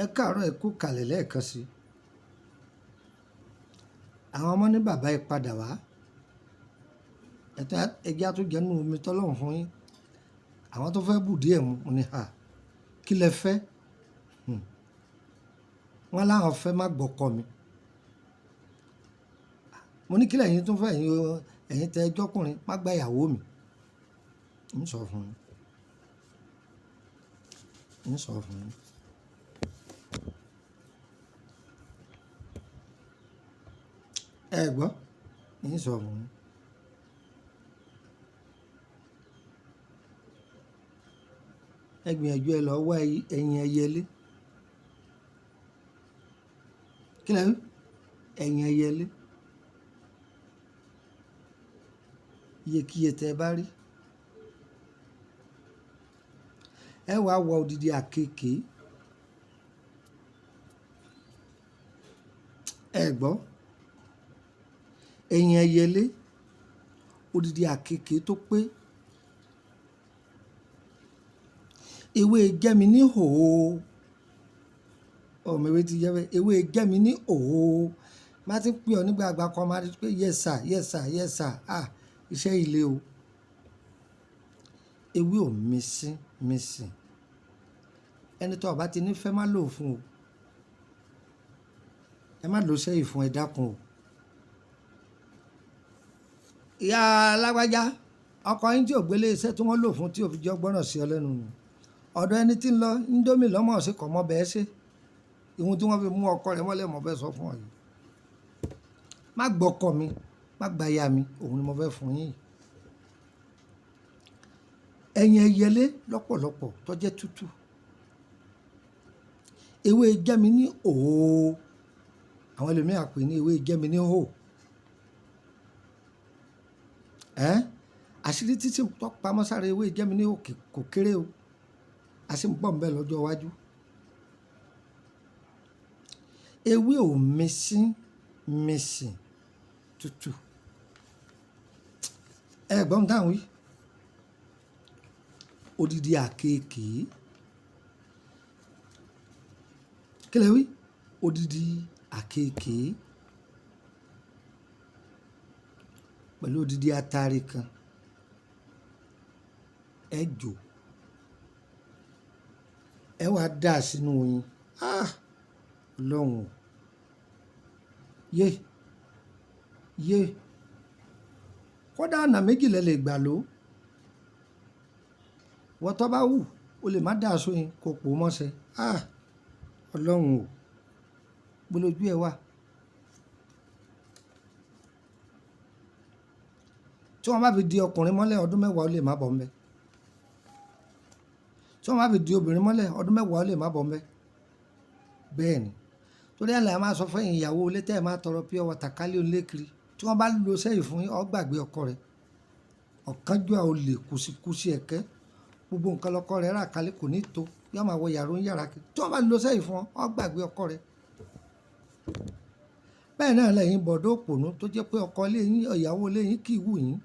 Ẹ káàárọ̀ ẹ kú kalẹ̀ lẹ́ẹ̀kan sí. Àwọn ọmọ ní bàbá ẹ padà wá. Ẹja tó jẹ́ nínú omi tọ́lọ́run fún yín. Àwọn tó fẹ́ bù díẹ̀ mu ni hà. Kí lẹ fẹ́? Wọ́n láwọn fẹ́ má gbọ́kọ mi. Mo ní kí lẹ̀yin tó fẹ́ ẹ̀yin tẹ ẹjọ́kùnrin má gba ìyàwó mi. Ń sọ fún yín. Ń sọ fún yín. Ẹ gbọ́? Ń sọ fún yín. Ẹ gbìyànjú ẹ lọ wá ẹyin ẹyẹlé. Kí lẹ wí? Ẹyin ẹyẹlé. Iyekíye tẹ bá rí. Ẹ wá wọ odidi àkekèé. Ẹ gbọ́? Ẹyin ẹyẹlé. Odidi àkekèé tó pé. Ewé jẹ́mi ní hòó. Ọmọ ewé ti jẹ́ bẹ́ẹ̀. Ewé jẹ́mi ní hòó. Má ti pè ọ́ nígbà àgbà kan máa rí pé yes sir, yes sir, yes sir. Iṣẹ́ ilé o. Ewé ò mísìn. Ẹni tó bá ti nífẹ̀ẹ́ má lò fún o. Ẹ má lò sẹ́yìn fún ẹ dákun o. Ìyá alágbájá, ọkọ yín tí ò gbélé iṣẹ́ tí wọ́n lò fún tí ò fi jẹ́ gbọ́ràn sí ọ lẹ́nu nù. Ọ̀dọ̀ ẹni tí ń lọ Indomie lọ́mọ̀ sí kọ̀ mọ́ bẹ́ẹ̀ ṣe. Ìhun tí wọ́n fi mú ọkọ rẹ̀ mọ́lẹ̀ mọ́ fẹ́ sọ fún ọ yìí. Má gbọ́kọ mi, má gba aya mi, òun ni mo fẹ́ fún yín. Ẹyin ẹyẹlé lọ́pọ̀lọpọ̀ tó jẹ́ tútù. Ewé jẹ́mi ní hòó. Àwọn ẹlòmíràn pè ní ewé jẹ́mi ní hò. Àṣírí títí tó pamọ́ sára ewé jẹ́mi ní hò kò kéré o. A sì ń bọ̀ nbẹ̀ lọ́jọ́ iwájú. Ewé ò mísìn tútù. Ẹ gbọ́ ń dáhùn yìí. Odidi àkekèé. Kí lẹ wí? Odidi àkekèé. Pẹ̀lú odidi atare kan. Ẹ jò. Ẹ wá dà sínú oyin. Ọlọ́run o. Yé. Kódà ọ̀nà méjì lẹ lè gbà ló. Wọ́n tó bá wù o lè má dà sóyin kò pò mọ́sẹ̀. Ọlọ́run o. Gbólójú ẹ wà. Tí wọ́n bá fi di ọkùnrin mọ́lẹ̀ ọdún mẹ́wàá ó lè má bọ́ ńbẹ̀. Tí wọ́n bá fi di obìnrin mọ́lẹ̀ ọdún mẹ́wàá ó lè má bọ́ ńbẹ̀. Bẹ́ẹ̀ ni. Torí àlẹ́ a máa sọ fún ẹ̀yin ìyàwó ilé tẹ́ ẹ máa tọrọ pure water kálí olé kiri. Tí wọ́n bá lo sẹ́yìn fún yín ọ gbàgbé ọkọ rẹ̀. Ọ̀kánjúà olè kùsìkùsì ẹ̀kẹ́. Gbogbo nǹkan lọkọ rẹ̀ rà kálí kò ní tó. Yóò máa wọ yàrá kiri. Tí wọ́n bá lo sẹ́yìn fún ọ gbàgbé ọkọ rẹ̀. Bẹ́ẹ̀ náà lẹ́yìn bọ̀dọ̀ òpònú tó jẹ́ pé ọkọ ilé yín ìyàwó ilé yín kì í wù yín.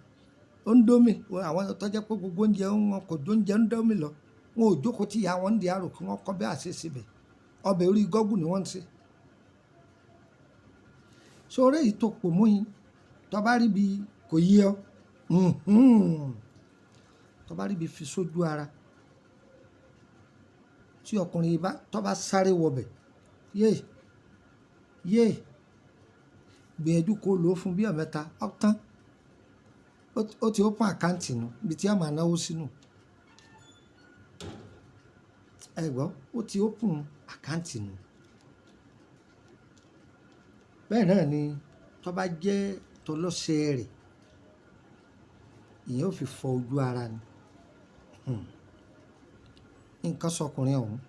Indomie àwọn tó jẹ́ pé gbogbo oúnjẹ wọn kò jó oúnjẹ Indomie lọ. Wọn ò jókòó tí ìyá wọn ń di àrò kí wọ́n kọ́ bẹ́ẹ̀ àṣẹ síbẹ̀. Ọbẹ̀ orí gọ́gù ni wọ́n ń ṣe. Sórí èyí tó pò mú yín tó bá rí bí kò yí ọ. Tó bá rí bí fi sójú ara. Tí ọkùnrin yìí tó bá sáré wọbẹ̀. Yé. Gbìyànjú kó lò ó fún bí ọ̀mẹ́ta ọ̀tán. Ó ti open àkáǹtì nù ibi tí a máa náwó sínú. Ẹ gbọ́, ó ti open àkáǹtì nù. Bẹ́ẹ̀ náà ni tó bá jẹ́ tọlọ́sẹ̀ rẹ̀ ìyẹn ó fi fọ ojú ara ni. Nǹkan sọkùnrin ọ̀hún.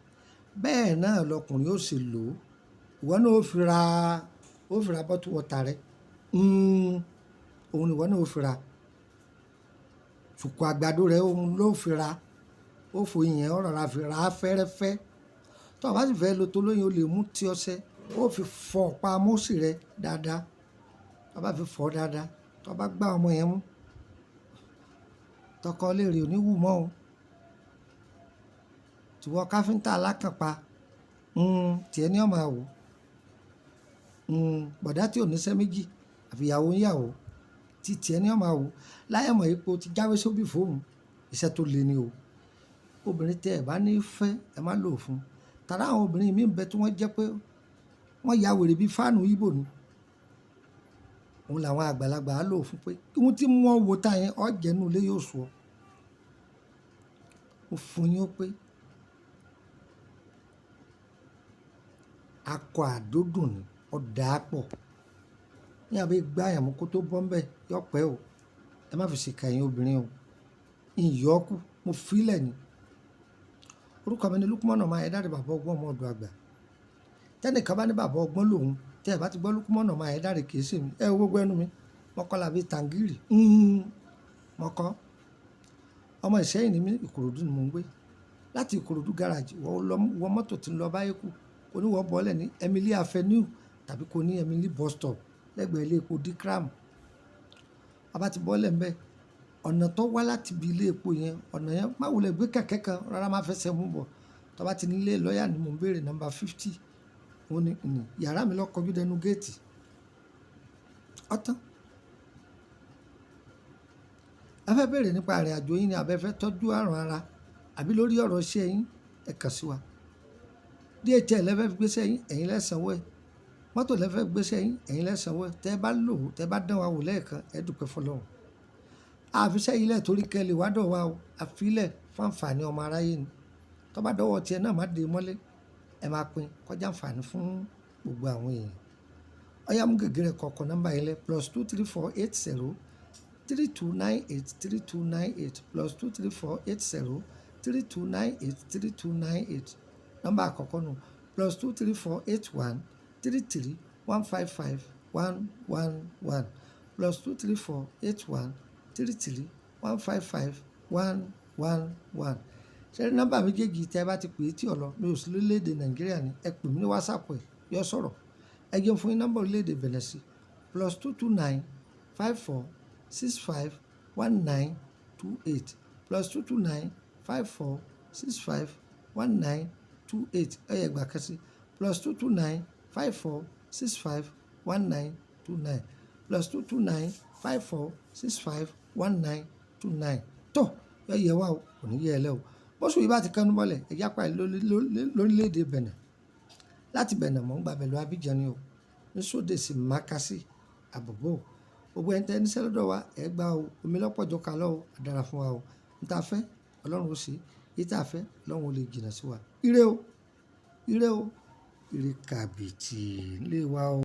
Bẹ́ẹ̀ náà lọkùnrin ó sì lò ó. Ìwọ náà ó fi ra bottle water rẹ̀. Òun ni ìwọ náà ó fi ra. Ṣùkú àgbàdo rẹ̀ òun ló fi ra. Ó fò ìyẹn ọ̀rọ̀ ra fi ra fẹ́rẹ́fẹ́. Tó bá sì fẹ́ lo tó lóyún o lè mú tí ọṣẹ. Ó fi fọ ọ̀pá mọ́sì rẹ̀ dáadáa. Tó bá fi fọ dáadáa. Tó bá gbá ọmọ yẹn mú. Tọkọ lè rí oníwù mọ́ o. Tìwọ káfíńtà alákànpá tiẹ̀ ní ọmọ àwò bọ̀dá tí ò níṣẹ́ méjì àfìyàwó ń yàwó tí tiẹ̀ ní ọmọ àwò láyé mọ̀ ipò ti jáwé sóbì fóun iṣẹ́ tó le ni o obìnrin tẹ́ ẹ̀ bá ní fẹ́ ẹ má lò fún tàrà àwọn obìnrin mi ń bẹ tí wọ́n jẹ́ pé wọ́n ya wèrè bíi fáànù ibo ni òun làwọn àgbàlagbà á lò fún pé ohun tí wọ́n wo ta yẹn ọ̀jẹ̀nu ilé yóò sọ ó fún yín ó pé akọ àdódùn ni ọ̀dà pọ̀ ní àbí gbá àyàmú kó tó bọ́ ń bẹ̀ yọpẹ́ o ẹ má fi ṣèkà ẹ̀yin obìnrin o ìyọ́kù mo fílẹ̀ ni orúkọ mi ni Lukumon ọmọ Ayédáre bàbá ọgbọ́n ọmọ ọ̀dọ̀ àgbà tẹ́nìkan bá ní bàbá ọgbọ́n lòun tẹ́ ẹ bá ti gbọ́ Lukumon ọmọ Ayédáre kìí ṣe mi ẹ wo gbogbo ẹnu mi mọ́kànlá bíi tàǹgìrì mọ́kọ́ ọmọ Ìṣẹ́yìn ni mí Ìkòròdú ni mò ń gbé láti Ìkòròdú gáràjì wọ mọ́tò tí ń lọ Báyékù oníwọ̀ bọ́ọ̀lẹ̀ ní Emily Avenue tàbí kò ní Emily bus stop lẹ́gbẹ̀ẹ́ ilé epo Dikram abá ti bọ́ọ̀lẹ̀ ń bẹ́ẹ̀ ọ̀nà tó wá láti ibi ilé epo yẹn ọ̀nà yẹn má wulẹ̀ gbé kẹ̀kẹ́ kan rárá má fẹsẹ̀ mú bọ̀ tó bá ti nílé lọ́ọ̀yà ni mò ń béèrè nọ́mbà 50 òun ni yàrá mi lọ kọjú dẹnu géètì ọ̀tán ẹ fẹ́ béèrè nípa ìrìn àjò yín ni àbẹ́ fẹ́ tọ́jú àrùn ara àbí lórí ọ̀rọ̀ iṣẹ́ yín ẹ kàn sí wa DHL lẹ́fẹ́ fi gbéṣẹ́ yín ẹ̀yin lẹ́sànwó ẹ̀ mọ́tò lẹ́fẹ́ gbéṣẹ́ yín ẹ̀yin lẹ́sànwó ẹ̀ tẹ́ bá lò tẹ́ bá dán wa wò lẹ́ẹ̀kan ẹ dúpẹ́ fọlọ́run àfiṣẹ́ ilẹ̀ torí kẹ́lẹ̀ wádọ̀ wa o àfilẹ̀ fún àǹfààní ọmọ aráyé ni tó bá dọ́wọ́ tiẹ̀ náà má dé mọ́lé ẹ máa pín kọjá àǹfààní fún gbogbo àwọn èèyàn ọyá mú gègé kọ̀ọ̀kan nọ́mbà yẹn lẹ +23480 3298 3298 +23480 3298 3298 nọ́mbà àkọ́kọ́ nù +23481 33 155 111 +23481 33 155 111 ṣẹ́rí nọ́mbà méjèèjì tẹ́ bá ti pè é tí ọ̀lọ́ mi ò sí lórílẹ̀‐èdè Nàìjíríà ni ẹ pè mí ní WhatsApp ẹ̀ yọ sọ̀rọ̀ ẹ jẹun fún yín nọ́mbà orílẹ̀‐èdè Benin sí +229 54 65 1928 +229 54 65 1928 ẹ̀yẹ gbà kan sí +229 54 65 1929 +229 54 65 1929 tó yọ yẹ wá o kò ní yẹ ẹ lẹ o bóṣù yìí bá ti kánú bọ́lẹ̀ ẹ̀yà pa lórílẹ̀‐èdè Benin láti Benin mọ̀ ń gbàbẹ̀ lọ Abidjan ni o ní sóde sí Makassi àbòbò gbogbo ẹni tẹ́ ní sẹ́lọ́dọ̀ wa ẹ̀ gbà o omi lọ́pọ̀ jọ kalọ́ o àdára fún wa o n ta fẹ́ Ọlọ́run ó ṣe yìí tá a fẹ́ Ọlọ́run ó lè jìnnà sí wa ire o ire o ire kàbìtì ńlẹ̀ wa o.